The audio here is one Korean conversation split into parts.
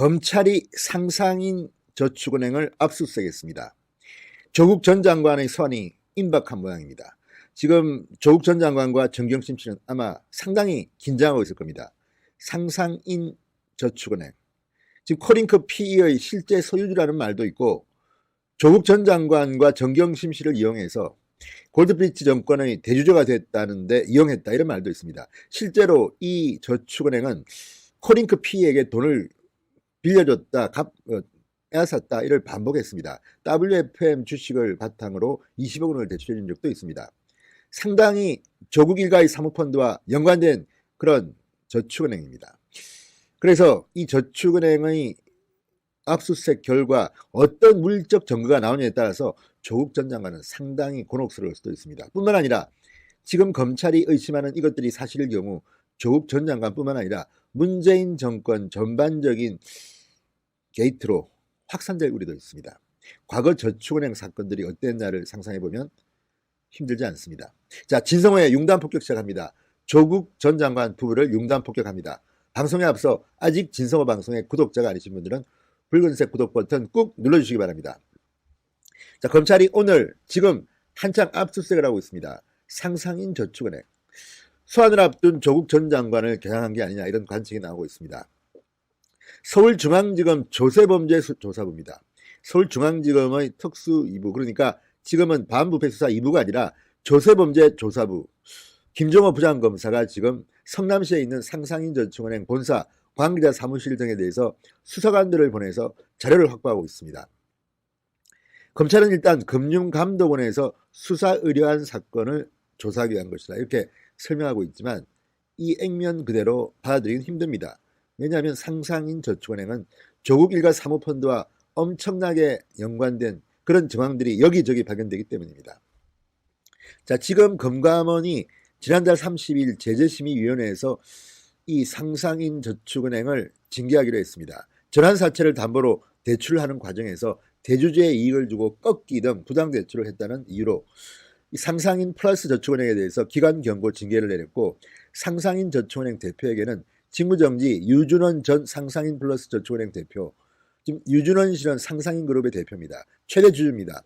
검찰이 상상인 저축은행을 압수수색했습니다. 조국 전 장관의 소환이 임박한 모양입니다. 지금 조국 전 장관과 정경심 씨는 아마 상당히 긴장하고 있을 겁니다. 상상인 저축은행, 지금 코링크 PE의 실제 소유주라는 말도 있고, 조국 전 장관과 정경심 씨를 이용해서 골드브리치 정권의 대주주가 됐다는데 이용했다, 이런 말도 있습니다. 실제로 이 저축은행은 코링크 PE에게 돈을 빌려줬다, 빼앗았다, 이를 반복했습니다. WFM 주식을 바탕으로 20억 원을 대출해준 적도 있습니다. 상당히 조국 일가의 사모펀드와 연관된 그런 저축은행입니다. 그래서 이 저축은행의 압수수색 결과 어떤 물적 증거가 나오냐에 따라서 조국 전 장관은 상당히 곤혹스러울 수도 있습니다. 뿐만 아니라 지금 검찰이 의심하는 이것들이 사실일 경우 조국 전 장관뿐만 아니라 문재인 정권 전반적인 게이트로 확산될 우려도 있습니다. 과거 저축은행 사건들이 어땠나를 상상해보면 힘들지 않습니다. 자, 진성호의 융단 폭격 시작합니다. 조국 전 장관 부부를 융단 폭격합니다. 방송에 앞서 아직 진성호 방송의 구독자가 아니신 분들은 붉은색 구독 버튼 꾹 눌러주시기 바랍니다. 자, 검찰이 오늘 지금 한창 압수수색을 하고 있습니다. 상상인 저축은행. 소환을 앞둔 조국 전 장관을 겨냥한 게 아니냐, 이런 관측이 나오고 있습니다. 서울중앙지검 조세범죄조사부입니다. 서울중앙지검의 특수 2부, 그러니까 지금은 반부패수사 2부가 아니라 조세범죄조사부, 김종호 부장검사가 지금 성남시에 있는 상상인저축은행 본사, 관계자 사무실 등에 대해서 수사관들을 보내서 자료를 확보하고 있습니다. 검찰은 일단 금융감독원에서 수사 의뢰한 사건을 조사하기 위한 것이다, 이렇게 설명하고 있지만 이 액면 그대로 받아들이긴 힘듭니다. 왜냐하면 상상인 저축은행은 조국 일가 사모펀드와 엄청나게 연관된 그런 정황들이 여기저기 발견되기 때문입니다. 자, 지금 금감원이 지난달 30일 제재심의위원회에서 이 상상인 저축은행을 징계하기로 했습니다. 전환사채를 담보로 대출을 하는 과정에서 대주주의 이익을 주고 꺾기 등 부당대출을 했다는 이유로 이 상상인 플러스 저축은행에 대해서 기관 경고 징계를 내렸고, 상상인 저축은행 대표에게는 직무정지 유준원 전 상상인 플러스 저축은행 대표, 지금 유준원 씨는 상상인 그룹의 대표입니다. 최대 주주입니다.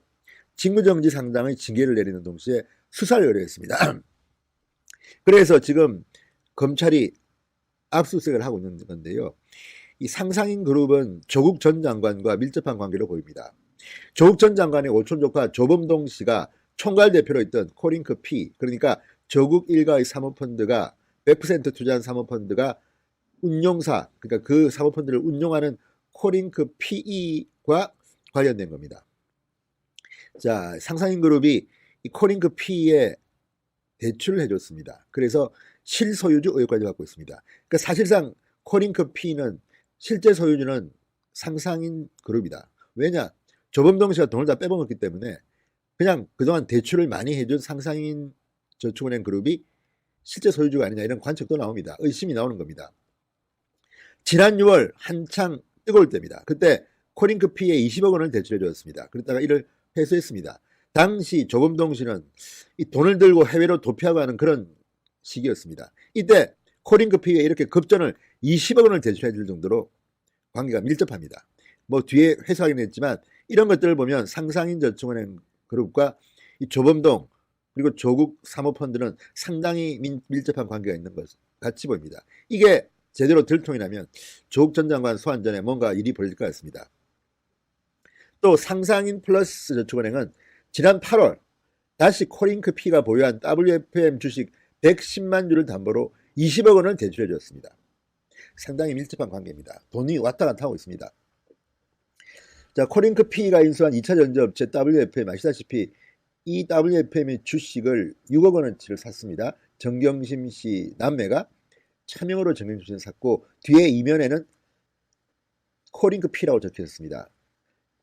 직무정지 상당의 징계를 내리는 동시에 수사를 의뢰했습니다. 그래서 지금 검찰이 압수수색을 하고 있는 건데요. 이 상상인 그룹은 조국 전 장관과 밀접한 관계로 보입니다. 조국 전 장관의 오촌 조카 조범동 씨가 총괄 대표로 있던 코링크 P, 그러니까 조국 일가의 사모펀드가 100% 투자한 사모펀드가 운용사, 그러니까 그 사모펀드를 운용하는 코링크 PE과 관련된 겁니다. 자, 상상인 그룹이 이 코링크 P에 대출을 해줬습니다. 그래서 실소유주 의혹까지 받고 있습니다. 그러니까 사실상 코링크 P는 실제 소유주는 상상인 그룹이다. 왜냐? 조범동 씨가 돈을 다 빼먹었기 때문에 그냥 그동안 대출을 많이 해준 상상인 저축은행 그룹이 실제 소유주가 아니냐, 이런 관측도 나옵니다. 의심이 나오는 겁니다. 지난 6월 한창 뜨거울 때입니다. 그때 코링크 P에 20억 원을 대출해 줬습니다. 그러다가 이를 회수했습니다. 당시 조범동 씨는 이 돈을 들고 해외로 도피하고 하는 그런 시기였습니다. 이때 코링크 P에 이렇게 급전을 20억 원을 대출해 줄 정도로 관계가 밀접합니다. 뭐 뒤에 회수하긴 했지만 이런 것들을 보면 상상인 저축은행 그룹과 이 조범동 그리고 조국 사모펀드는 상당히 밀접한 관계가 있는 것 같이 보입니다. 이게 제대로 들통이라면 조국 전 장관 소환 전에 뭔가 일이 벌어질 것 같습니다. 또 상상인 플러스 저축은행은 지난 8월 다시 코링크 P가 보유한 WFM 주식 110만 주를 담보로 20억 원을 대출해 줬습니다. 상당히 밀접한 관계입니다. 돈이 왔다 갔다 하고 있습니다. 자, 코링크 P가 인수한 2차 전지업체 WFM, 아시다시피 이 WFM의 주식을 6억 원어치를 샀습니다. 정경심 씨 남매가 차명으로 정경심 씨를 샀고, 뒤에 이면에는 코링크 P라고 적혀 있습니다.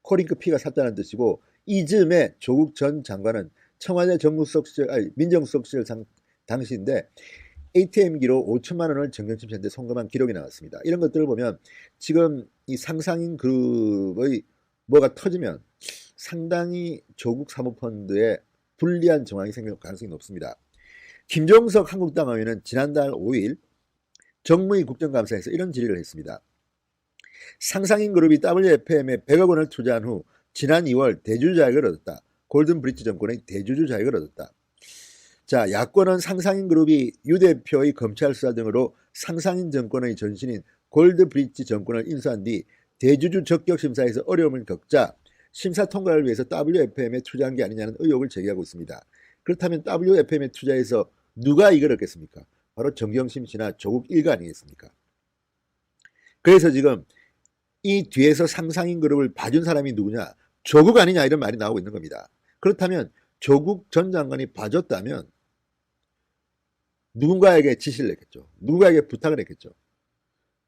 코링크 P가 샀다는 뜻이고, 이즈음에 조국 전 장관은 청와대 정무수석 시절, 민정수석 시절 당시인데 ATM기로 5천만 원을 정경심 씨한테 송금한 기록이 나왔습니다. 이런 것들을 보면 지금 이 상상인 그룹의 뭐가 터지면 상당히 조국 사모펀드에 불리한 정황이 생길 가능성이 높습니다. 김종석 한국당 의원은 지난달 5일 정무위 국정감사에서 이런 질의를 했습니다. 상상인 그룹이 WFM에 100억 원을 투자한 후 지난 2월 대주주 자격을 얻었다. 골든 브릿지 정권의 대주주 자격을 얻었다. 자, 야권은 상상인 그룹이 유 대표의 검찰 수사 등으로 상상인 정권의 전신인 골든 브릿지 정권을 인수한 뒤 대주주 적격 심사에서 어려움을 겪자 심사 통과를 위해서 WFM에 투자한 게 아니냐는 의혹을 제기하고 있습니다. 그렇다면 WFM에 투자해서 누가 이걸 얻겠습니까? 바로 정경심 씨나 조국 일가 아니겠습니까? 그래서 지금 이 뒤에서 상상인 그룹을 봐준 사람이 누구냐? 조국 아니냐 이런 말이 나오고 있는 겁니다. 그렇다면 조국 전 장관이 봐줬다면 누군가에게 지시를 했겠죠. 누군가에게 부탁을 했겠죠.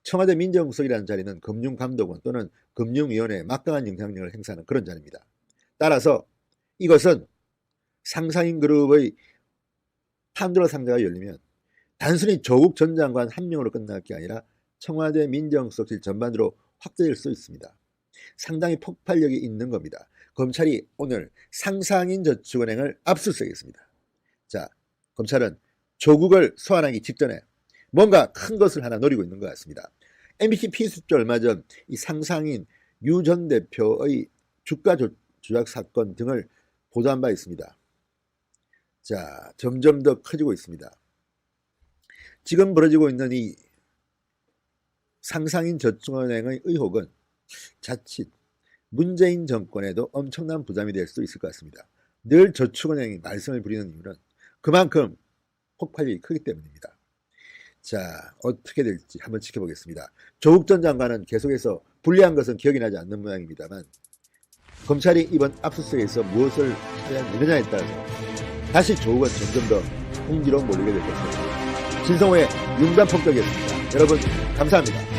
청와대 민정수석이라는 자리는 금융감독원 또는 금융위원회에 막강한 영향력을 행사하는 그런 자리입니다. 따라서 이것은 상상인 그룹의 판도라 상자가 열리면 단순히 조국 전 장관 한 명으로 끝날 게 아니라 청와대 민정수석실 전반으로 확대될 수 있습니다. 상당히 폭발력이 있는 겁니다. 검찰이 오늘 상상인 저축은행을 압수수색했습니다. 자, 검찰은 조국을 소환하기 직전에 뭔가 큰 것을 하나 노리고 있는 것 같습니다. MBC 피수조 얼마 전 이 상상인 유 전 대표의 주가 조작 사건 등을 보도한 바 있습니다. 자, 점점 더 커지고 있습니다. 지금 벌어지고 있는 이 상상인 저축은행의 의혹은 자칫 문재인 정권에도 엄청난 부담이 될 수 있을 것 같습니다. 늘 저축은행이 말썽을 부리는 이유는 그만큼 폭발력이 크기 때문입니다. 자, 어떻게 될지 한번 지켜보겠습니다. 조국 전 장관은 계속해서 불리한 것은 기억이 나지 않는 모양입니다만 검찰이 이번 압수수색에서 무엇을 해내느냐에 따라서 다시 조국은 점점 더 홍지로 몰리게 될 것입니다. 진성호의 융단폭격이었습니다. 여러분 감사합니다.